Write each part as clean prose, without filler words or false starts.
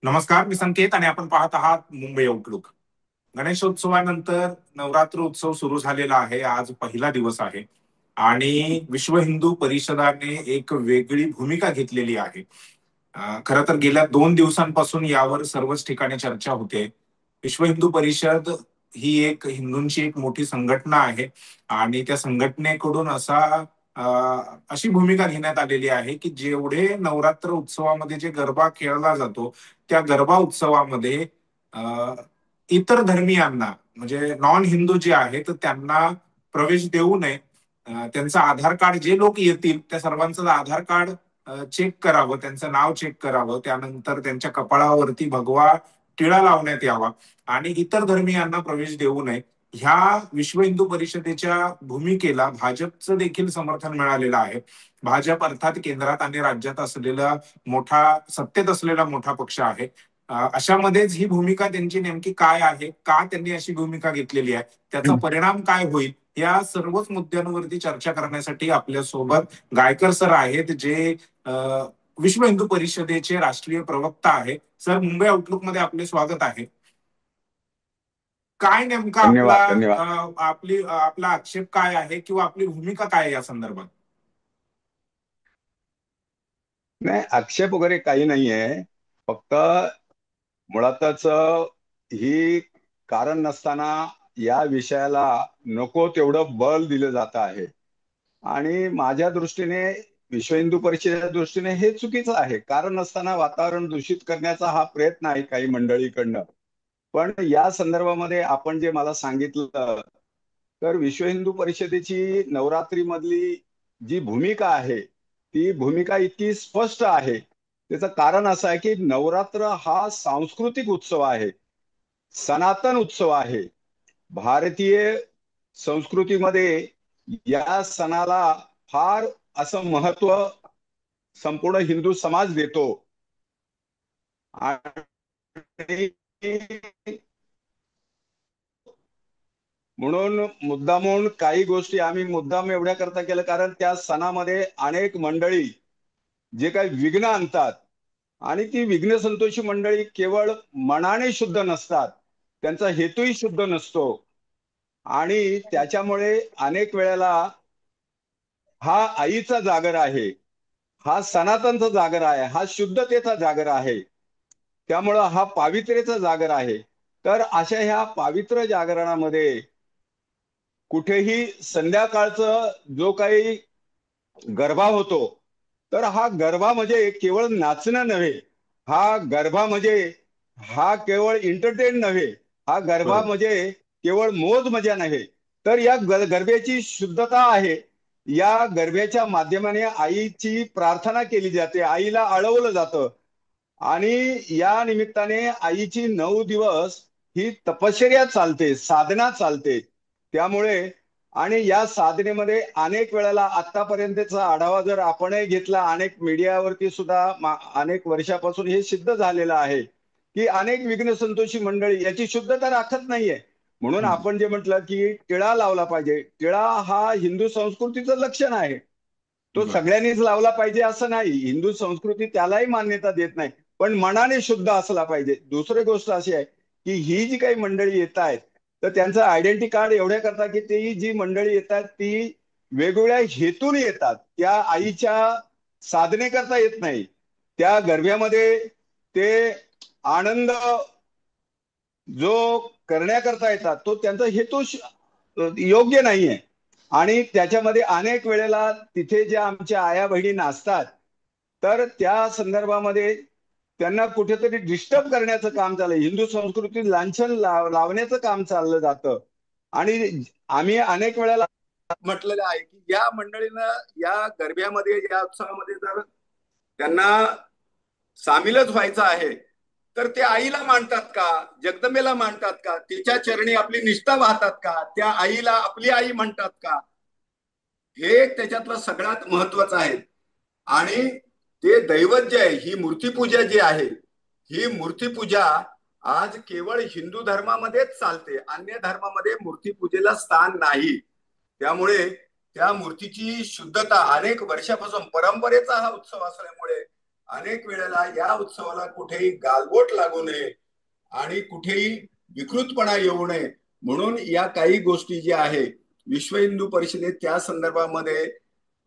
नमस्कार, मी संकेत आणि आपण पाहत आहात मुंबई आउटलुक. गणेशोत्सवानंतर नवरात्र उत्सव सुरू झालेला आहे. आज पहिला दिवस आहे आणि विश्व हिंदू परिषदाने एक वेगळी भूमिका घेतलेली आहे. खरं तर गेल्या 2 दिवसांपासून यावर सर्वच ठिकाणी चर्चा होते. विश्व हिंदू परिषद ही एक हिंदूंची एक मोठी संघटना आहे आणि त्या संघटनेकडून अ, अशी भूमिका घेण्यात आलेली आहे की जेवढे नवरात्र उत्सवामध्ये जे गरबा खेळला जातो त्या गरबा उत्सवामध्ये अ, इतर धर्मीयांना म्हणजे नॉन हिंदू जे आहेत त्यांना प्रवेश देऊ नये. त्यांचं आधार कार्ड जे लोक येतील त्या सर्वांचं आधार कार्ड चेक करावं, त्यांचं नाव चेक करावं, त्यानंतर त्यांच्या कपाळावरती भगवा टिळा लावण्यात यावा आणि इतर धर्मीयांना प्रवेश देऊ नये. ह्या विश्व हिंदू परिषदेच्या भूमिकेला भाजपचं देखील समर्थन मिळालेलं आहे. भाजप अर्थात केंद्रात आणि राज्यात असलेला सत्तेत असलेला मोठा पक्ष आहे. अशामध्येच ही भूमिका त्यांची नेमकी काय आहे, का त्यांनी अशी भूमिका घेतलेली आहे, त्याचा परिणाम काय होईल, या सर्वच मुद्द्यांवरती चर्चा करण्यासाठी आपल्या सोबत गायकर सर आहेत, जे अ, विश्व हिंदू परिषदेचे राष्ट्रीय प्रवक्ता आहे. सर, मुंबई आउटलुक मध्ये आपले स्वागत आहे. काय नेमका धन्यवाद धन्यवाद. आपला आक्षेप काय आहे किंवा आपली भूमिका काय आहे या संदर्भात? नाही, आक्षेप वगैरे काही नाहीये. फक्त मुळातच ही कारण नसताना या विषयाला नको तेवढं बल दिलं जात आहे आणि माझ्या दृष्टीने विश्व हिंदू परिषदेच्या दृष्टीने हे चुकीचं आहे. कारण नसताना वातावरण दूषित करण्याचा हा प्रयत्न आहे काही मंडळीकडनं. पण या संदर्भामध्ये आपण जे मला सांगितलं, तर विश्व हिंदू परिषदेची नवरात्रीमधली जी भूमिका आहे ती भूमिका इतकी स्पष्ट आहे. त्याचं कारण असं आहे की नवरात्र हा सांस्कृतिक उत्सव आहे, सनातन उत्सव आहे. भारतीय संस्कृतीमध्ये या सणाला फार असं महत्व संपूर्ण हिंदू समाज देतो आणि म्हणून मुद्दामून काही गोष्टी आम्ही मुद्दाम एवढ्या करता केलं कारण त्या सणामध्ये अनेक मंडळी जे काही विघ्न आणतात आणि ती विघ्न संतोषी मंडळी केवळ मनाने शुद्ध नसतात, त्यांचा हेतूही शुद्ध नसतो आणि त्याच्यामुळे अनेक वेळेला हा आईचा जागर आहे, हा सनातनचा जागर आहे, हा शुद्धतेचा जागर आहे, त्यामुळं हा पावित्र्याचा जागर आहे. तर अशा ह्या पावित्र जागरणामध्ये कुठेही संध्याकाळचं जो काही गरबा होतो, तर हा गरबा म्हणजे केवळ नाचणं नव्हे, हा केवळ एंटरटेन नव्हे, हा गरबा बरोबर. म्हणजे केवळ मोज मजा नव्हे, तर या गरब्याची शुद्धता आहे. या गरब्याच्या माध्यमाने आईची प्रार्थना केली जाते, आईला आळवलं जातं आणि या निमित्ताने आईची 9 दिवस ही तपश्चर्या चालते, साधना चालते. त्यामुळे आणि या साधनेमध्ये अनेक वेळेला आतापर्यंतचा आढावा जर आपणही घेतला, अनेक मीडियावरती सुद्धा अनेक वर्षापासून हे सिद्ध झालेलं आहे की अनेक विघ्न संतोषी मंडळी याची शुद्धता राखत नाहीये. म्हणून हम्म. आपण जे म्हटलं की टिळा लावला पाहिजे. टिळा हा हिंदू संस्कृतीचं लक्षण आहे. तो बर. सगळ्यांनीच लावला पाहिजे असं नाही. हिंदू संस्कृती त्यालाही मान्यता देत नाही. पण मनाने शुद्ध असला पाहिजे. दुसरी गोष्ट अशी आहे की ही जी काही मंडळी येत आहेत, तर त्यांचं आयडेंटिटी कार्ड एवढ्या करता की ती जी मंडळी येतात ती वेगवेगळ्या हेतून येतात. त्या आईच्या साधनेकरता येत नाही. त्या गरब्यामध्ये ते आनंद जो करण्याकरता येतात तो त्यांचा हेतू योग्य नाहीये. आणि त्याच्यामध्ये अनेक वेळेला तिथे ज्या आमच्या आया बहिणी नाचतात, तर त्या संदर्भामध्ये त्यांना कुठेतरी डिस्टर्ब करण्याचं काम चाललंय. हिंदू संस्कृती लांछन लावण्याचं काम चाललं जातं. आणि आम्ही अनेक वेळेला म्हटलेलं आहे की या मंडळीनं या गरब्यामध्ये या उत्सवामध्ये जर त्यांना सामीलच व्हायचं आहे, तर ते आईला मानतात का, जगदंबेला मानतात का, तिच्या चरणी आपली निष्ठा वाहतात का, त्या आईला आपली आई म्हणतात का, हे त्याच्यातलं सगळ्यात महत्वाचं आहे. आणि ते दैवत जे आहे, ही मूर्तीपूजा जी आहे, ही मूर्तीपूजा आज केवळ हिंदू धर्मामध्येच चालते, अन्य धर्मामध्ये मूर्तीपूजेला स्थान नाही. त्यामुळे त्या मूर्तीची शुद्धता अनेक वर्षापासून परंपरेचा हा उत्सव असल्यामुळे अनेक वेळेला या उत्सवाला कुठेही गालबोट लागू नये आणि कुठेही विकृतपणा येऊ नये म्हणून या काही गोष्टी ज्या आहे विश्व हिंदू परिषदेत त्या संदर्भामध्ये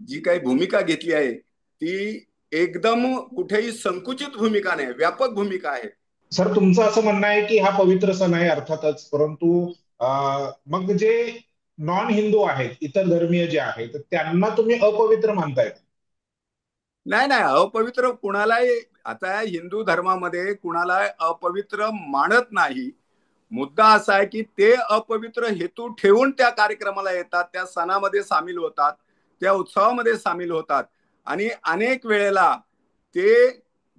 जी काही भूमिका घेतली आहे ती एकदम कुठेही संकुचित भूमिका नाही, व्यापक भूमिका आहे. सर, तुमचं असं म्हणणं आहे की हा पवित्र सण आहे अर्थातच, परंतु मग जे नॉन हिंदू आहेत, इतर धर्मीय जे आहेत, त्यांना तुम्ही अपवित्र मानताय? नाही नाही, अपवित्र कुणालाही, आता हिंदू धर्मामध्ये कुणाला अपवित्र मानत नाही. मुद्दा असा आहे की ते अपवित्र हेतू ठेवून त्या कार्यक्रमाला येतात, त्या सणामध्ये सामील होतात, त्या उत्सवामध्ये सामील होतात आणि अनेक वेळेला ते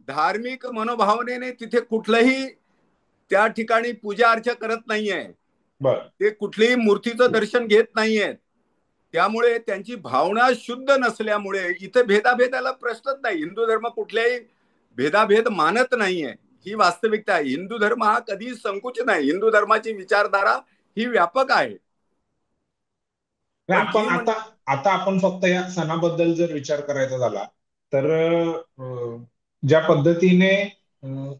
धार्मिक मनोभावनेने तिथे कुठलंही त्या ठिकाणी पूजा अर्चा करत नाहीये. ते कुठल्याही मूर्तीचं दर्शन घेत नाहीये. त्यामुळे त्यांची भावना शुद्ध नसल्यामुळे इथे भेदाभेदाला प्रश्नच नाही. हिंदू धर्म कुठल्याही भेदाभेद मानत नाहीये, ही वास्तविकता आहे. हिंदू धर्म हा कधी संकुचित नाही. हिंदू धर्माची विचारधारा ही व्यापक आहे. आपण आता आपण फक्त या सणाबद्दल जर विचार करायचा झाला तर ज्या पद्धतीने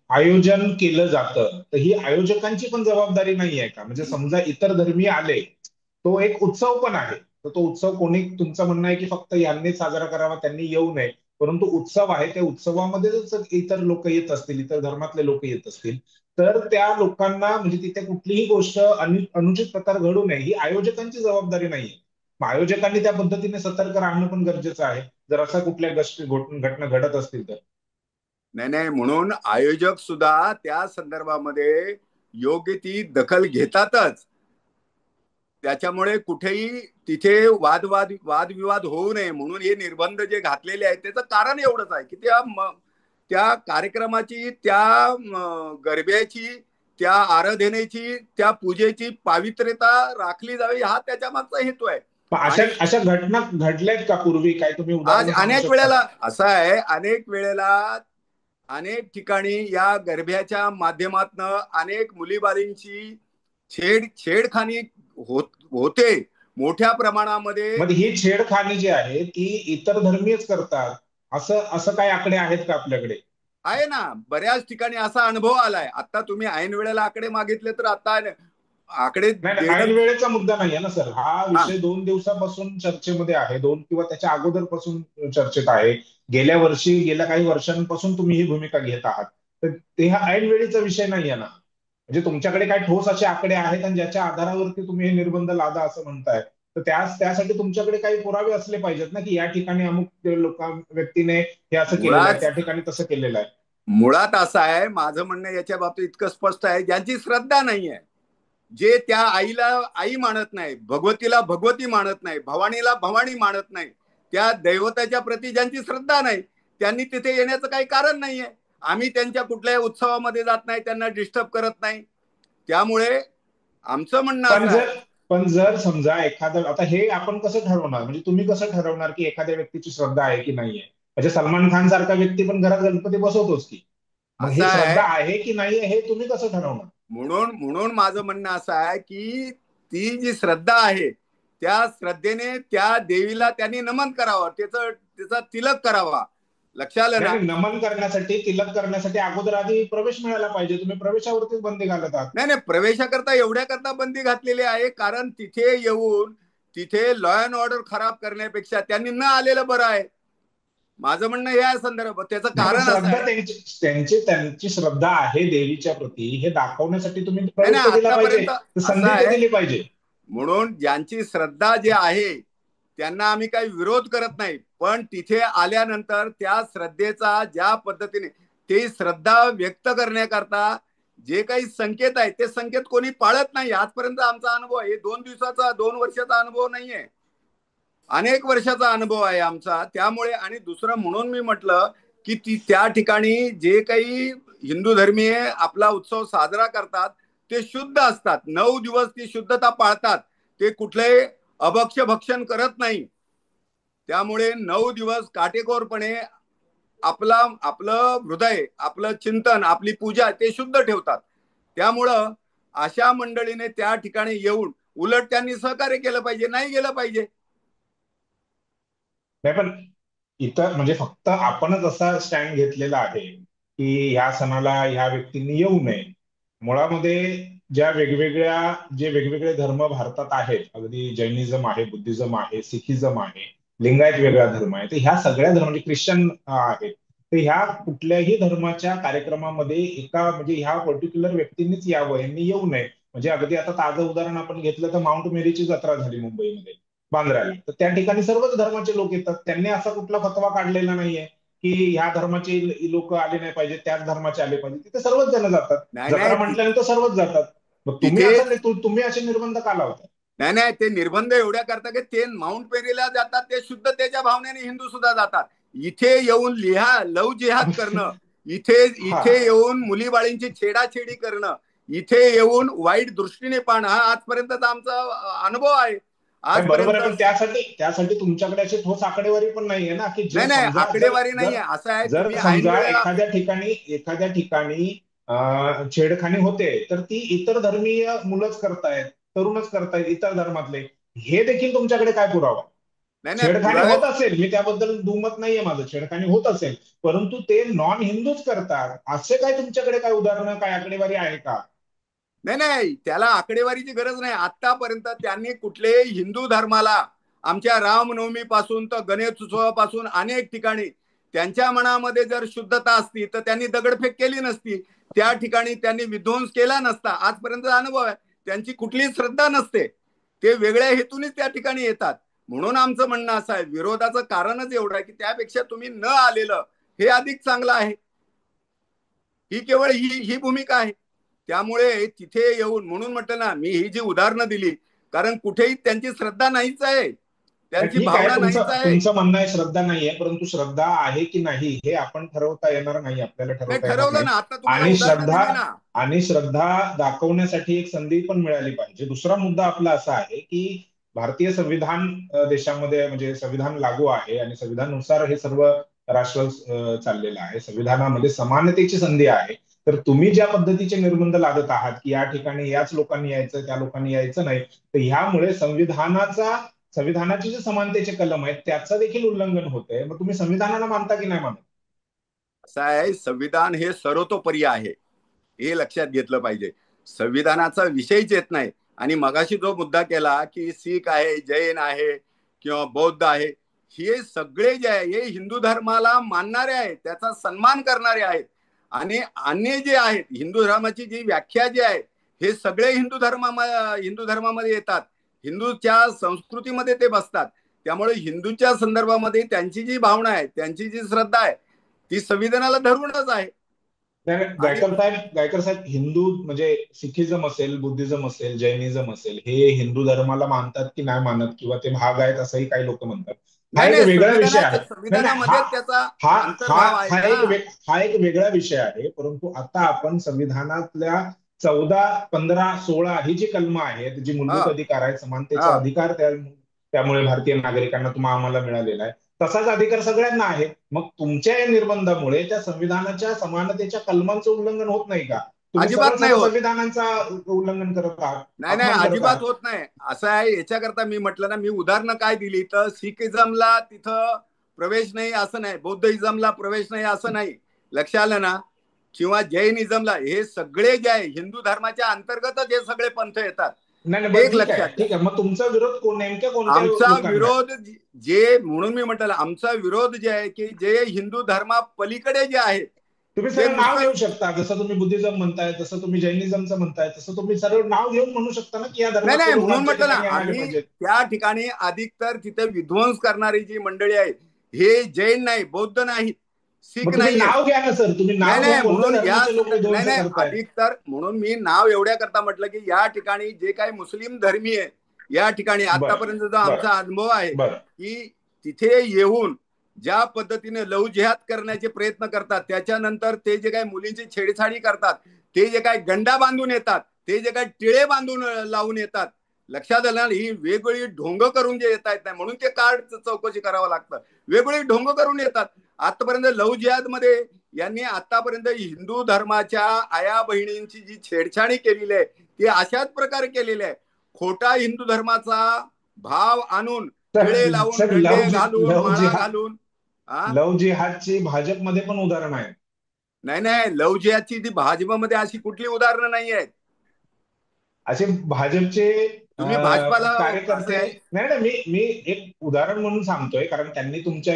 आयोजन केलं जातं, तर ही आयोजकांची पण जबाबदारी नाही आहे का? म्हणजे समजा इतर धर्मीय आले, तो एक उत्सव पण आहे, तर तो उत्सव कोणी, तुमचं म्हणणं आहे की फक्त यांनी साजरा करावा, त्यांनी येऊ नये, परंतु उत्सव आहे, त्या उत्सवामध्ये जर इतर लोक येत असतील, इतर धर्मातले लोक येत असतील, तर त्या लोकांना म्हणजे तिथे कुठलीही गोष्ट अनुचित प्रकार घडू नये, ही आयोजकांची जबाबदारी नाहीये. आयोजकांनी त्या पद्धतीने सतर्क राहणं पण गरजेचं आहे, जर अशा कुठल्या घटना घडत असतील तर. नाही नाही, म्हणून आयोजक सुद्धा त्या संदर्भामध्ये योग्य ती दखल घेतातच. त्याच्यामुळे कुठेही तिथे वादविवाद होऊ नये म्हणून हे निर्बंध जे घातलेले आहेत त्याचं कारण एवढंच आहे की त्या कार्यक्रमाची, त्या गरब्याची, त्या आराधनेची, त्या पूजेची पावित्र्यता राखली जावी, हा त्याच्या मागचा हेतू आहे. अशा घटना घडल्यात का पूर्वी? काय तुम्ही आज अनेक वेळेला असं आहे, अनेक वेळेला अनेक ठिकाणी या गरब्याच्या माध्यमातून अनेक मुलीबाळींची छेडखानी होते मोठ्या प्रमाणामध्ये. ही छेडखानी जी आहे ती इतर धर्मीयच करतात, असं काय आकडे आहेत का आपल्याकडे? आहे ना, बऱ्याच ठिकाणी असा अनुभव आलाय. आता तुम्ही ऐन वेळेला आकडे मागितले तर आता आकडे ऐन वेळेचा मुद्दा नाही आहे ना सर, हा विषय 2 दिवसापासून चर्चेमध्ये आहे, 2 किंवा त्याच्या अगोदरपासून चर्चेत आहे. गेल्या काही वर्षांपासून तुम्ही ही भूमिका घेत आहात, तर ते हा ऐन वेळेचा विषय नाही आहे ना. म्हणजे तुमच्याकडे काही ठोस असे आकडे आहेत आणि ज्याच्या आधारावरती तुम्ही हे निर्बंध लादा असं म्हणताय, तर त्यासाठी तुमच्याकडे काही पुरावे असले पाहिजेत ना, की या ठिकाणी अमुक व्यक्तीने हे असं केलेलं आहे, त्या ठिकाणी तसं केलेलं आहे. मुळात असं आहे, माझं म्हणणं याच्या बाबतीत इतकं स्पष्ट आहे, ज्यांची श्रद्धा नाहीये, जे त्या आईला आई मानत नाही, भगवतीला भगवती मानत नाही, भवानीला भवानी मानत नाही, त्या दैवताच्या प्रती ज्यांची श्रद्धा नाही, त्यांनी तिथे येण्याचं काही कारण नाहीये. आम्ही त्यांच्या कुठल्याही उत्सवामध्ये जात नाही, त्यांना डिस्टर्ब करत नाही. त्यामुळे आमचं म्हणणं असं आहे, पण जर समजा एखादं, आता हे आपण कसं ठरवणार, म्हणजे तुम्ही कसं ठरवणार की एखाद्या व्यक्तीची श्रद्धा आहे की नाहीये? म्हणजे सलमान खान सारखा व्यक्ती पण घरात गणपती बसवतोच की, मग ही श्रद्धा आहे की नाहीये हे तुम्ही कसं ठरवणार? म्हणून माझं म्हणणं असं आहे की ती जी श्रद्धा आहे त्या श्रद्धेने त्या देवीला त्यांनी नमन करावं, त्याचा तिलक करावा. लक्षात आलं ना? नमन करण्यासाठी, तिलक करण्यासाठी अगोदर आधी प्रवेश मिळायला पाहिजे, तुम्ही प्रवेशावरतीच बंदी घालत आहात. नाही नाही, प्रवेशाकरता एवढ्याकरता बंदी घातलेली आहे कारण तिथे येऊन तिथे लॉ अँड ऑर्डर खराब करण्यापेक्षा त्यांनी न आलेलं बरं आहे. माझं म्हणणं हे आहे संदर्भ, त्याचं कारण असं आहे, त्यांची श्रद्धा आहे देवीच्या प्रती हे दाखवण्यासाठी तुम्ही प्रवेश दिला पाहिजे, संधी दिली पाहिजे. म्हणून ज्यांची श्रद्धा जी आहे त्यांना आम्ही काही विरोध करत नाही, पण तिथे आल्यानंतर त्या श्रद्धेचा ज्या पद्धतीने ते श्रद्धा व्यक्त करण्याकरता जे काही संकेत आहेत ते संकेत कोणी पाळत नाही. आजपर्यंत आमचा अनुभव आहे, 2 दिवसाचा 2 वर्षाचा अनुभव नाहीये, अनेक वर्षाचा अनुभव आहे आमचा. त्यामुळे आणि दुसरं म्हणून मी म्हटलं की त्या ठिकाणी जे काही हिंदू धर्मीय आपला उत्सव साजरा करतात ते शुद्ध असतात. 9 दिवस ती शुद्धता पाळतात, ते कुठलंही अभक्ष्य-भक्षण करत नाही. त्यामुळे 9 दिवस काटेकोरपणे आपलं हृदय, आपलं चिंतन, आपली पूजा ते शुद्ध ठेवतात. त्यामुळं अशा मंडळीने त्या ठिकाणी येऊन उलट त्यांनी सहकार्य केलं पाहिजे, नाही गेलं पाहिजे. नाही, पण इतर म्हणजे फक्त आपणच असा स्टँड घेतलेला आहे की ह्या सणाला ह्या व्यक्तींनी येऊ नये. मुळामध्ये जे वेगवेगळे धर्म भारतात आहेत, अगदी जैनिझम आहे, बुद्धिझम आहे, सिखिझम आहे, लिंगायत वेगळा धर्म आहे, तर ह्या सगळ्या धर्म म्हणजे ख्रिश्चन आहेत, तर ह्या कुठल्याही धर्माच्या कार्यक्रमामध्ये एका म्हणजे ह्या पर्टिक्युलर व्यक्तींनीच यावं, यांनी येऊ नये. म्हणजे अगदी आता ताजं उदाहरण आपण घेतलं तर माउंट मेरीची जत्रा झाली मुंबईमध्ये बांद्राला, तर त्या ठिकाणी सर्वच धर्माचे लोक येतात. त्यांनी असा कुठला फतवा काढलेला नाहीये की ह्या धर्माचे लोक आले नाही पाहिजे, त्याच धर्माचे आले पाहिजे. तिथे सर्वच जण जातात. नाही जत्रा नाही म्हटल्यानंतर सर्वच जातात. मग तिथे तुम्ही असे निर्बंध का लावता? नाही नाही, ते निर्बंध एवढ्या करतात की ते माउंट पेरीला जातात, ते शुद्धतेच्या भावनेने हिंदू सुद्धा जातात. इथे येऊन लव जिहाद करणं, इथे हा इथे येऊन मुलीबाळींची छेडाछेडी करणं, इथे येऊन वाईट दृष्टीने पाहणं, हा आजपर्यंतचा आमचा अनुभव आहे. नाही, बरोबर आजपर्यंत आहे, पण त्यासाठी तुमच्याकडे अशी ठोस आकडेवारी पण नाहीये ना, की जर नाही नाही, समजा जर आकडेवारी जर नाहीये. असं आहे, जर तुम्ही ऐन समजा वेळेला एखाद्या ठिकाणी छेडखानी होते, तर ती इतर धर्मीय मुलंच करतायत, तरुणच करतायत इतर धर्मातले. हे देखील तुमच्याकडे काय पुरावा? नाही नाही, छेडखानी पुरावे होत असेल, मी त्याबद्दल दुमत नाहीये माझं, छेडखानी होत असेल, परंतु ते नॉन हिंदूच करतात, असे काय तुमच्याकडे काय उदाहरणं, काय आकडेवारी आहे का? नाही नाही, त्याला आकडेवारीची गरज नाही. आतापर्यंत त्यांनी कुठलेही हिंदू धर्माला, आमच्या रामनवमी पासून तर गणेश उत्सवापासून अनेक ठिकाणी त्यांच्या मनामध्ये जर शुद्धता असती तर त्यांनी दगडफेक केली नसती, त्या ठिकाणी त्यांनी विध्वंस केला नसता. आजपर्यंतचा अनुभव आहे, त्यांची कुठलीही श्रद्धा नसते, ते वेगळ्या हेतूनच त्या ठिकाणी येतात. म्हणून आमचं म्हणणं असं आहे, विरोधाचं कारणच एवढं आहे की त्यापेक्षा तुम्ही न आलेलं हे अधिक चांगलं आहे. ही केवळ ही भूमिका आहे. त्यामुळे तिथे येऊन, म्हणून म्हटलं ना मी, ही जी उदाहरणं दिली, कारण कुठेही त्यांची श्रद्धा नाहीच आहे, त्यांची ठीक आहे, भावना नाहीच तुमचं आहे. तुमचं म्हणणं आहे श्रद्धा नाहीये, परंतु श्रद्धा आहे की नाही हे आपण ठरवता येणार नाही, आपल्याला नाही, ठरवता येणार ठरवलं नाही. ना, आता तुम्हाला आणि उदाहरणं श्रद्धा दिली ना. आणि श्रद्धा दाखवण्यासाठी एक संधी पण मिळाली पाहिजे. दुसरा मुद्दा आपला असा आहे की भारतीय संविधान देशामध्ये म्हणजे संविधान लागू आहे आणि संविधानानुसार हे सर्व राष्ट्र चाललेलं आहे. संविधानामध्ये समानतेची संधी आहे. तर तुम्ही ज्या पद्धतीचे निर्बंध लादत आहात की या ठिकाणी याच लोकांनी यायचं, त्या लोकांनी यायचं नाही, तर ह्यामुळे संविधानाचे जे समानतेचे कलम आहेत त्याचं देखील उल्लंघन होतंय. मग तुम्ही संविधानाला मानता की नाही मानत? असं आहे, संविधान हे सर्वतोपरी आहे, हे लक्षात घेतलं पाहिजे. संविधानाचा विषयच येत नाही. आणि मगाशी जो मुद्दा केला की शीख आहे, जैन आहे किंवा बौद्ध आहे, हे सगळे जे आहे हे हिंदू धर्माला मानणारे आहेत, त्याचा सन्मान करणारे आहेत. आणि अन्य जे आहेत, हिंदू धर्माची जी व्याख्या जी आहे, हे सगळे हिंदू धर्मामध्ये येतात, हिंदूच्या संस्कृतीमध्ये ते बसतात. त्यामुळे हिंदूच्या संदर्भामध्ये त्यांची जी भावना आहे, त्यांची जी श्रद्धा आहे, ती संविधानाला धरूनच आहे. आणि गायकर साहेब, हिंदू म्हणजे सिखिझम असेल, बुद्धिझम असेल, जैनिझम असेल, हे हिंदू धर्माला मानतात की नाही मानत, किंवा ते भाग आहेत असंही काही लोक म्हणतात. हा नाही एक नाही, वेगळा विषय आहे. नाही नाही, संविधानामध्ये त्याचा हा हा अंतर्भाव आहे हा ना. हा एक वेगळा विषय आहे. परंतु आता आपण संविधानातल्या 14, 15, 16 ही जी कलमं आहेत, जी हा मूलभूत अधिकार आहेत, समानतेचा हा अधिकार त्यामुळे भारतीय नागरिकांना आम्हाला मिळालेला आहे, तसाच अधिकार सगळ्यांना आहे. मग तुमच्या या निर्बंधामुळे त्या संविधानाच्या समानतेच्या कलमांचं उल्लंघन होत नाही का? तुम्ही सरळ अजिबात नाही सरळ होत. संविधानाचा उल्लंघन करत आहात, नाही नाही, अपमान करत अजिबात आहात. होत नाही. असं आहे, याच्याकरता मी म्हटलं ना, मी उदाहरणं काय दिली, तर सिखिझमला तिथं प्रवेश नाही असं नाही, बौद्धिझमला प्रवेश नाही असं नाही, लक्ष आलं ना. किंवा जैनिझमला, हे सगळे जे आहे हिंदू धर्माच्या अंतर्गतच हे सगळे पंथ येतात, नाही नाही, हे बरं एक ठीक आहे, लक्षात घ्या. ठीक आहे. मग तुमचा विरोध नेमक्या कोणत्या आमचा लोकांना आहे? विरोध जे, म्हणून मी म्हटलं, आमचा विरोध जे आहे की जे हिंदू धर्मा पलीकडे जे आहेत, तुम्ही ते सरळ नाव नुसतं. घेऊ शकता, जसं तुम्ही बुद्धिझम म्हणताय, जसं तुम्ही जैनिझमचं म्हणताय, तसं तुम्ही सरळ नाव घेऊन म्हणू शकता ना की या नाही धर्मातले नाही, लोक म्हणून आमच्या म्हटलं ना, ठिकाणी आले आम्ही पाहिजेत. त्या ठिकाणी अधिक तर तिथे विध्वंस करणारी जी मंडळी आहे, हे जैन नाही, बौद्ध नाही, शीख मग तुम्ही नाहीये. नाव घ्या ना सर, तुम्ही नाही नाव घ्या, नाही, कोणत्या म्हणून धर्माचे लोक नाही विध्वंस नाही, करतायत. अधिक तर म्हणून मी नाव एवढ्या करता म्हटलं की या ठिकाणी जे काही मुस्लिम धर्मीय या ठिकाणी बर आतापर्यंत जो बर आमचा अनुभव आहे बर की तिथे येऊन ज्या पद्धतीने लव जिहाद करण्याचे प्रयत्न करतात, त्याच्यानंतर ते जे काही मुलींची छेडछाडी करतात, ते जे काही गंडा बांधून येतात, ते जे काही टिळे बांधून लावून येतात, लक्षात आलं ना, ही वेगवेगळी ढोंग करून जे येता येत नाही, म्हणून ते कार्ड चौकशी करावं लागतं, वेगवेगळी ढोंग करून येतात. आतापर्यंत लव जिहाद मध्ये यांनी आतापर्यंत हिंदू धर्माच्या आया बहिणींची जी छेडछाडी केलेली आहे, ती अशाच प्रकारे केलेली आहे, खोटा हिंदू धर्माचा भाव आणून, सर टिळे लावून, सर गंडे घालून, माळा घालून. हा लव्ह जिहादची भाजपमध्ये पण उदाहरण आहे. नाही नाही, लव्ह जिहादची ती भाजपमध्ये अशी कुठली उदाहरणं नाही आहेत. असे भाजपचे तुम्ही भाजपाला कार्यकर्ते, असं नाही ना, मी एक उदाहरण म्हणून सांगतोय, कारण त्यांनी तुमच्या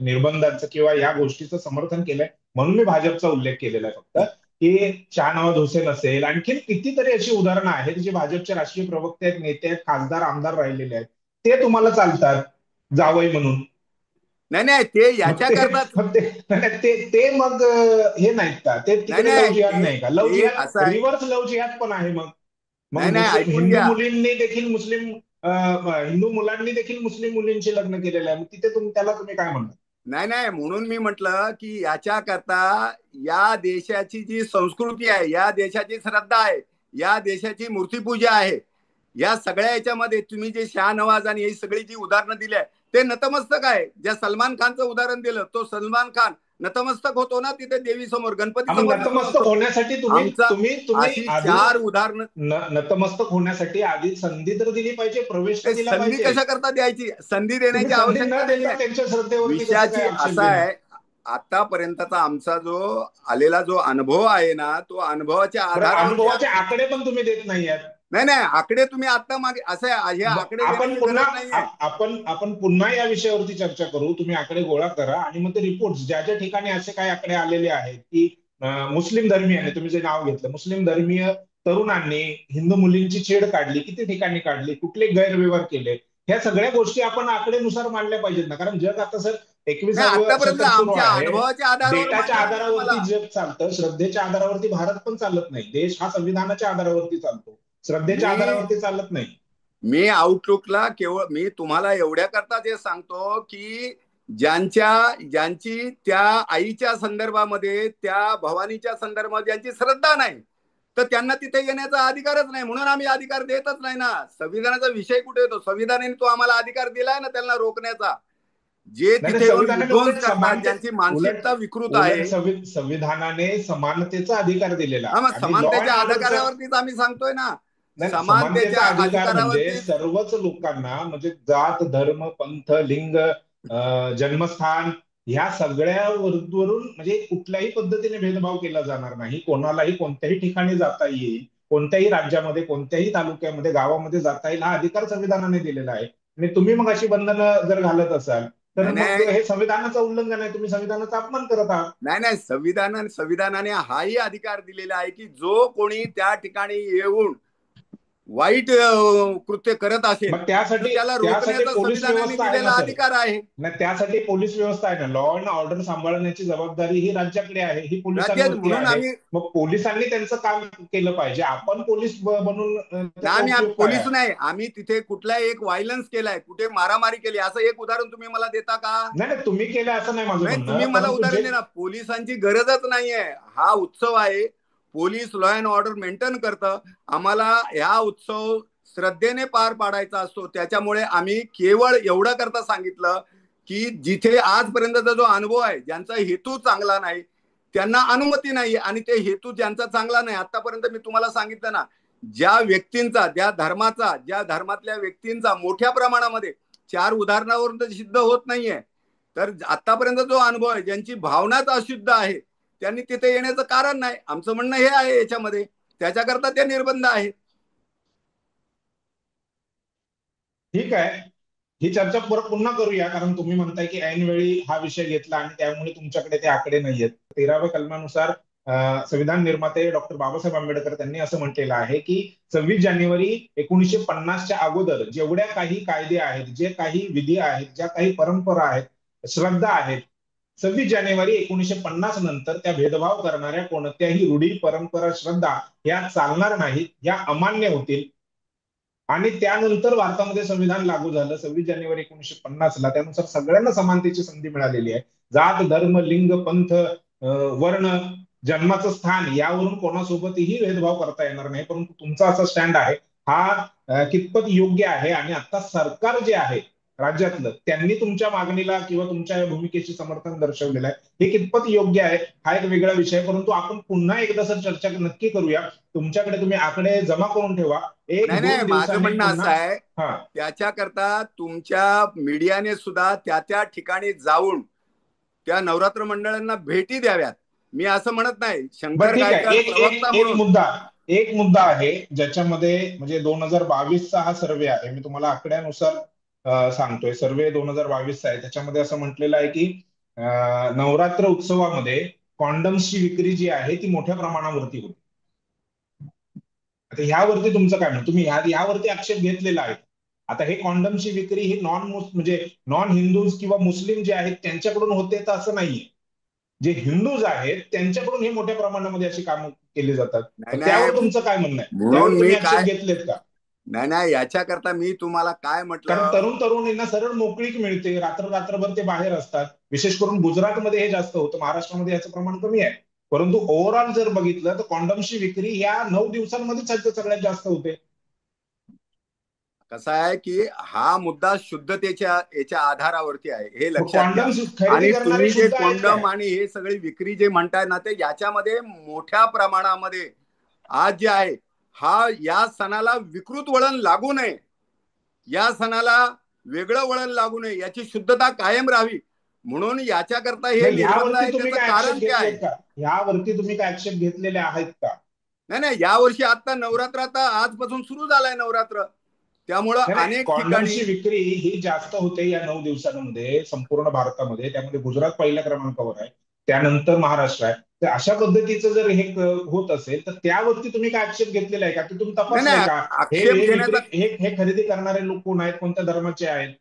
निर्बंधांचं किंवा या गोष्टीचं समर्थन केलंय म्हणून मी भाजपचा उल्लेख केलेला आहे फक्त. की शहानवाज हुसेन असेल, आणखी कितीतरी अशी उदाहरणं आहेत जे भाजपचे राष्ट्रीय प्रवक्ते आहेत, नेते आहेत, खासदार, आमदार राहिलेले आहेत, ते तुम्हाला चालतात जावई म्हणून. नाही नाही, ते मग याच्या ते करता मग ते नाही, ते मग हे नाहीत का, ते नाही तिकडे लव नाही, जिहाद नाही का? लव ते असं जिहाद, आहे. रिव्हर्स लव जिहाद पण आहे. मग मग नाही नाही, मुस्लिम ऐकून हिंदू घ्या. मुलींनी देखील हिंदू मुलांनी देखील मुस्लिम मुलींशी लग्न केलेलं आहे. मग तिथे त्याला तुम्ही काय म्हणता? नाही नाही, म्हणून मी म्हटलं की याच्या करता या देशाची जी संस्कृती आहे, या देशाची श्रद्धा आहे, या देशाची मूर्तीपूजा आहे, या सगळ्या याच्यामध्ये तुम्ही जे शाहनवाज आणि ही सगळी जी उदाहरणं दिली आहे ते नतमस्तक आहे. ज्या सलमान खानचं उदाहरण दिलं, तो सलमान खान नतमस्तक होतो ना तिथे देवी समोर, गणपती मग समोर नतमस्तक होण्यासाठी तुम्ही आमचा तुम्ही तुम्ही अशी आधी 4 उदाहरणं. नतमस्तक होण्यासाठी आधी संधी तर दिली पाहिजे, प्रवेश तर दिला संधी पाहिजे. कशा करता द्यायची? संधी तुम्ही देण्याची संधी न आवश्यकता देता नाहीये. त्यांच्या श्रद्धेवरती कसं विषयाची काय आक्षेप असा घेणार? आहे, आतापर्यंतचा आमचा जो आलेला जो अनुभव आहे ना, तो अनुभवाच्या आधारावरती अनुभवाचे आकडे पण तुम्ही देत नाही आहेत. नाही नाही, आकडे तुम्ही आता मागे असं आहे, हे आकडे आपण देण्याची पुन्हा गरज नाहीये. आपण पुन्हा या विषयावरती चर्चा करू. तुम्ही आकडे गोळा करा आणि मग ते रिपोर्ट ज्या ज्या ठिकाणी असे काही आकडे आलेले आहेत की मुस्लिम धर्मीय, तुम्ही जे नाव घेतलं, मुस्लिम धर्मीय तरुणांनी हिंदू मुलींची छेड काढली, किती ठिकाणी काढली, कुठले गैरव्यवहार केले, ह्या सगळ्या गोष्टी आपण आकडेनुसार मांडल्या पाहिजेत ना. कारण जग आता सर नाही, 21सावं आतापर्यंत शतक सुरू आमच्या आहे. अनुभवाच्या आधारावर डेटाच्या मांडलं तुम्ही आधारावरती मला. जग चालतं, श्रद्धेच्या आधारावरती भारत पण चालत नाही. देश हा संविधानाच्या आधारावरती चालतो, श्रद्धेच्या आधारावरती चालत नाही. मी आउटलुकला केवळ मी तुम्हाला एवढ्या करता जे सांगतो की ज्यांची त्या आईच्या संदर्भामध्ये, त्या भवानीच्या संदर्भात ज्यांची श्रद्धा नाही, तर त्यांना तिथे येण्याचा अधिकारच नाही. म्हणून आम्ही अधिकार देतच नाही ना. संविधानाचा विषय कुठे येतो? संविधानाने तो आम्हाला अधिकार दिलाय ना त्यांना रोखण्याचा. जे नाही, तिथे येऊन संविधानाने विध्वंस उलट करतात, ज्यांची मानसिकता विकृत आहे. संविधानाने समानतेचा अधिकार दिलेला हा, मग आणि लॉ अँड समानतेच्या ऑर्डरचा. अधिकारावरतीच आम्ही सांगतोय ना. समानतेचा समानतेच्या अधिकार म्हणजे अधिकारावरती सर्वच लोकांना, म्हणजे जात, धर्म, पंथ, लिंग, जन्मस्थान, ह्या सगळ्या वरून म्हणजे कुठल्याही पद्धतीने भेदभाव केला जाणार नाही. कोणालाही कोणत्याही ठिकाणी जाता येईल, कोणत्याही राज्यामध्ये, कोणत्याही तालुक्यामध्ये, गावामध्ये जाता येईल, हा अधिकार संविधानाने दिलेला आहे. आणि तुम्ही मग अशी बंधनं जर घालत असाल तर नाही मग नाही हे संविधानाचं उल्लंघन आहे. तुम्ही संविधानाचा अपमान करत आहात. नाही नाही, संविधानाने हाही अधिकार दिलेला आहे की जो कोणी त्या ठिकाणी येऊन वाईट कृत्य करत असेल मग तर त्यासाठी त्याला त्यासाठी रोखण्याचा पोलीस संविधानाने व्यवस्था आहे ना दिलेला सर. अधिकार आहे. नाही, त्यासाठी पोलीस व्यवस्था आहे ना. लॉ अँड ऑर्डर सांभाळण्याची जबाबदारी ही राज्याकडे आहे, ही राज्यात पोलिसांवरती म्हणून आहे. आम्ही मग पोलिसांनी त्यांचं काम केलं पाहिजे. आपण पोलीस बनून त्याचा आम्ही उपयोग काय पोलीस आहे? नाही, आम्ही तिथे कुठलाही एक व्हायलन्स केलाय, कुठे मारामारी केली, असं एक उदाहरण तुम्ही मला देता का? नाही, तुम्ही केलं असं नाही माझं नाही, तुम्ही म्हणणं, मला परंतु उदाहरण जे देणार. पोलिसांची गरजच नाहीये. हा उत्सव आहे, police law and order maintain करतं. आम्हाला हा उत्सव श्रद्धेने पार पाडायचा असतो. त्याच्यामुळे आम्ही केवळ एवढं करता सांगितलं की जिथे आजपर्यंतचा जो अनुभव आहे, ज्यांचा हेतू चांगला नाही त्यांना अनुमती नाही, आणि ते हेतू ज्यांचा चांगला नाही, आतापर्यंत मी तुम्हाला सांगितलं ना, ज्या व्यक्तींचा, ज्या धर्मातल्या व्यक्तींचा मोठ्या प्रमाणामध्ये 4 उदाहरणावरून तर सिद्ध होत नाहीये, तर आतापर्यंत जो अनुभव आहे, ज्यांची भावनाच अशुद्ध आहे, त्यांनी तिथे येण्याचं कारण नाही. आमचं म्हणणं हे आहे याच्यामध्ये, त्याच्याकरता ते निर्बंध आहेत. ठीक आहे, ही चर्चा पुन्हा करूया. कारण तुम्ही म्हणताय की ऐनवेळी हा विषय घेतला आणि त्यामुळे तुमच्याकडे ते आकडे नाहीयेत. 13व्या कलमानुसार संविधान निर्माते डॉक्टर बाबासाहेब आंबेडकर त्यांनी असं म्हटलेलं आहे की 26 जानेवारी 1950च्या अगोदर जेवढ्या काही कायदे आहेत, जे काही विधी आहेत, ज्या काही परंपरा आहेत, श्रद्धा आहेत, 26 जानेवारी 1950 नंतर त्या भेदभाव करणाऱ्या कोणत्याही रूढी, परंपरा, श्रद्धा या चालणार नाहीत, या अमान्य होतील. आणि त्यानंतर भारतामध्ये संविधान लागू झालं 26 जानेवारी 1950ला. त्यानुसार सगळ्यांना समानतेची संधी मिळालेली आहे. जात, धर्म, लिंग, पंथ, वर्ण, जन्माचं स्थान यावरून कोणासोबतही भेदभाव करता येणार नाही. परंतु तुमचा असा स्टँड आहे हा कितपत योग्य आहे? आणि आता सरकार जे आहे, राज्यातलं, त्यांनी तुमच्या मागणीला किंवा तुमच्या या भूमिकेशी समर्थन दर्शवलेलं आहे. हे कितपत योग्य आहे हा एक वेगळा विषय आहे, परंतु आपण पुन्हा एकदा सर चर्चा नक्की करूया. तुमच्याकडे तुम्ही आकडे जमा करून ठेवा. एक नाही नाही, दोन माझं दिवसांनी म्हणणं असं पुन्हा. आहे, हा, त्याच्याकरता तुमच्या मीडियाने सुद्धा त्या त्या ठिकाणी जाऊन त्या नवरात्र मंडळांना भेटी द्याव्यात. मी असं म्हणत नाही, बरं शंकर ठीक आहे. गायकर एक प्रवक्ता एक एक म्हणून. मुद्दा आहे ज्याच्यामध्ये म्हणजे 2022चा हा सर्वे आहे. मी तुम्हाला आकड्यानुसार सांगतोय. सर्वे 2022चा आहे. त्याच्यामध्ये असं म्हटलेलं आहे की नवरात्र उत्सवामध्ये कॉन्डम्सची विक्री जी आहे ती मोठ्या प्रमाणावरती होती. आता ह्यावरती तुमचं काय म्हणणं? तुम्ही ह्यावरती आक्षेप घेतलेला आहे. आता हे कॉन्डमची विक्री ही म्हणजे नॉन हिंदूज किंवा मुस्लिम जे आहेत त्यांच्याकडून होते तर असं नाहीये. जे हिंदूज आहेत त्यांच्याकडून हे मोठ्या प्रमाणामध्ये अशी कामं केली जातात. नाही तर नाही, त्यावर तुमचं काय म्हणणं आहे? म्हणून त्यावर मी तुम्ही आक्षेप काय, घेतलेत का? नाही नाही, याच्याकरता मी तुम्हाला काय कारण म्हटलं. तरुणींना सरळ मोकळीक मिळते. रात्रभर ते बाहेर असतात. विशेष करून गुजरातमध्ये हे जास्त होतं, महाराष्ट्रामध्ये याचं प्रमाण कमी आहे. परंतु ओव्हरऑल जर बघितलं तर कॉन्डमची विक्री ह्या 9 दिवसांमध्येच सगळ्यात जास्त होते. कसं आहे की हा मुद्दा शुद्धतेच्या याच्या आधारावरती आहे, हे लक्षात घ्या. कॉन्डम खरेदी आणि करणारे तुम्ही जे शुद्ध आहेत कोंडम काय? आणि हे सगळी विक्री जे म्हणताय ना, ते याच्यामध्ये मोठ्या प्रमाणामध्ये आज जे आहे हा या सणाला विकृत वळण लागू नये, या सणाला वेगळं वळण लागू नये, याची शुद्धता कायम राहावी म्हणून याच्याकरता हे नाही, निर्बंध यावरती आहे. तुम्ही त्याचं काय आक्षेप कारण काय आहे? घेतलेत का? यावरती तुम्ही काय आक्षेप घेतलेले आहेत का? नाही नाही, यावर्षी आता नवरात्र आता आजपासून सुरू झालाय नवरात्र, त्यामुळं नाही, अनेक ठिकाणी. कॉन्डमची विक्री ही जास्त होते या 9 दिवसांमध्ये संपूर्ण भारतामध्ये. त्यामध्ये गुजरात पहिल्या क्रमांकावर आहे, त्यानंतर महाराष्ट्र आहे. तर अशा पद्धतीचं जर हे होत असेल तर त्यावरती तुम्ही काय आक्षेप घेतलेला आहे का? की तुम्ही नाही तपासलंय नाही, का? हे आक्षेप हे घेण्याचा, विक्री हे खरेदी करणारे लोक कोण आहेत, कोणत्या धर्माचे आहेत?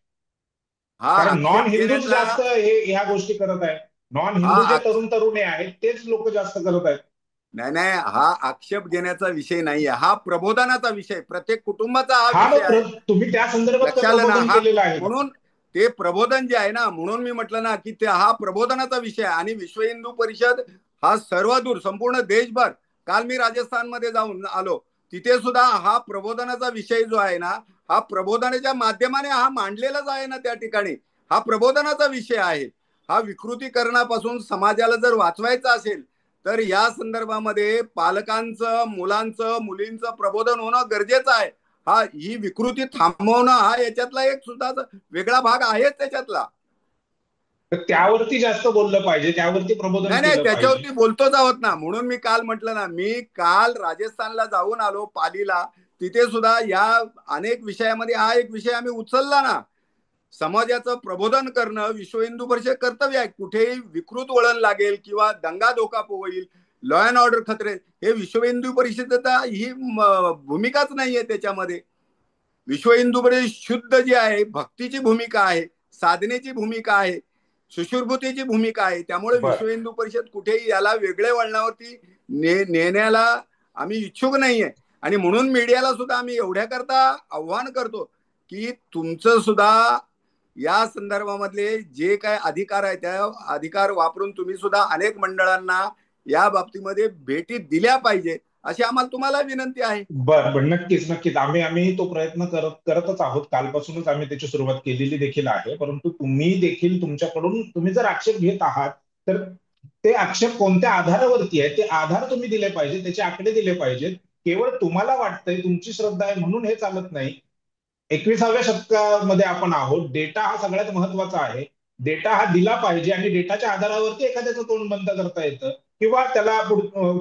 हा कारण नॉन आक्षेप हिंदूच घेण्याचा, जास्त ह्या गोष्टी करत आहेत. नॉन हा हिंदू जे तरुणी आहेत तेच लोक जास्त करत आहेत. नाही नाही, हा आक्षेप घेण्याचा विषय नाहीये, हा प्रबोधनाचा विषय, प्रत्येक कुटुंबाचा हा हा, विषय आहे. मग तुम्ही त्या संदर्भात लक्षात आलं ना? प्रबोधन हा केलेलं आहे. म्हणून ते प्रबोधन जे आहे ना, म्हणून मी म्हटलं ना की ते हा प्रबोधनाचा विषय आहे. आणि विश्व हिंदू परिषद हा सर्वदूर संपूर्ण देशभर, काल मी राजस्थानमध्ये जाऊन आलो, तिथे सुद्धा हा प्रबोधनाचा विषय जो आहे ना, हा प्रबोधनाच्या माध्यमाने हा मांडलेलाच आहे ना. त्या ठिकाणी हा प्रबोधनाचा विषय आहे. हा विकृतीकरणापासून समाजाला जर वाचवायचा असेल तर या संदर्भामध्ये पालकांचं, मुलांचं, मुलींचं प्रबोधन होणं गरजेचं आहे. ही विकृती थांबवणं हा याच्यातला एक सुद्धा वेगळा भाग आहेच त्याच्यातला. तर त्यावरती जास्त बोललं पाहिजे, त्यावरती प्रबोधन नाही नाही, केलं पाहिजे. त्याच्यावरती बोलतोच आहोत ना. म्हणून मी काल म्हटलं ना, मी काल राजस्थानला जाऊन आलो, पालीला. तिथे सुद्धा या अनेक विषयामध्ये हा एक विषय आम्ही उचलला ना. समाजाचं प्रबोधन करणं विश्व हिंदू परिषद कर्तव्य आहे. कुठेही विकृत वळण लागेल किंवा दंगा धोका होईल, लॉ अँड ऑर्डर खतरे, हे विश्व हिंदू परिषदेचा ही भूमिकाच नाहीये. त्याच्यामध्ये विश्व हिंदू परिषद शुद्ध जी आहे, भक्तीची भूमिका आहे, साधनेची भूमिका आहे, शुश्रूषेची भूमिका आहे. त्यामुळे बर, विश्व हिंदू परिषद कुठेही याला वेगळ्या वळणावरती नेण्याला आम्ही इच्छुक नाहीये. आणि म्हणून मीडियाला सुद्धा आम्ही एवढ्याकरता आव्हान करतो की तुमचं सुद्धा या संदर्भामधले जे काय अधिकार आहे त्या अधिकार वापरून तुम्ही सुद्धा अनेक मंडळांना या बाबतीमध्ये भेटी दिल्या पाहिजे, अशी आम्हाला तुम्हाला विनंती आहे. बर, नक्कीच नक्कीच. आम्ही तो प्रयत्न करतच आहोत. कालपासूनच आम्ही त्याची सुरुवात केलेली देखील आहे. परंतु तुम्ही देखील तुमच्याकडून तुम्ही जर आक्षेप घेत आहात तर ते आक्षेप कोणत्या आधारावरती आहे ते आधार तुम्ही दिले पाहिजे, त्याचे आकडे दिले पाहिजेत. केवळ तुम्हाला वाटतंय, तुमची श्रद्धा आहे म्हणून हे चालत नाही. 21व्या शतकामध्ये आपण आहोत. डेटा हा सगळ्यात महत्वाचा आहे. डेटा हा दिला पाहिजे आणि डेटाच्या आधारावरती एखाद्याचं तोंड बंद करता येतं किंवा त्याला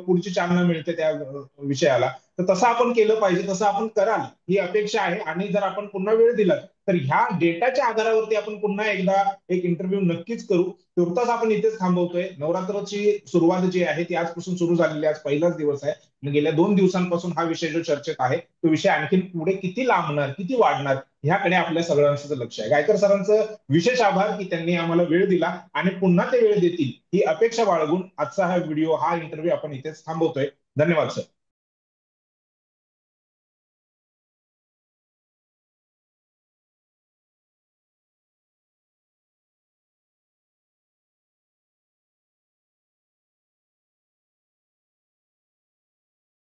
पुढची चालना मिळते त्या विषयाला. तर तसं आपण केलं पाहिजे, तसं आपण कराल ही अपेक्षा आहे. आणि जर आपण पुन्हा वेळ दिला तर ह्या डेटाच्या आधारावरती आपण पुन्हा एकदा एक इंटरव्ह्यू नक्कीच करू. तुर्तास आपण इथेच थांबवतोय. नवरात्राची सुरुवात जी आहे ती आजपासून सुरू झालेली आहे. आज पहिलाच दिवस आहे. गेल्या 2 दिवसांपासून हा विषय जो चर्चेत आहे तो विषय आणखी पुढे किती लांबणार, किती वाढणार, ह्याकडे आपल्या सगळ्यांचं लक्ष आहे. गायकर सरांचं विशेष आभार की त्यांनी आम्हाला वेळ दिला आणि पुन्हा ते वेळ देतील ही अपेक्षा बाळगून आजचा हा व्हिडिओ, हा इंटरव्ह्यू आपण इथेच थांबवतोय. धन्यवाद सर.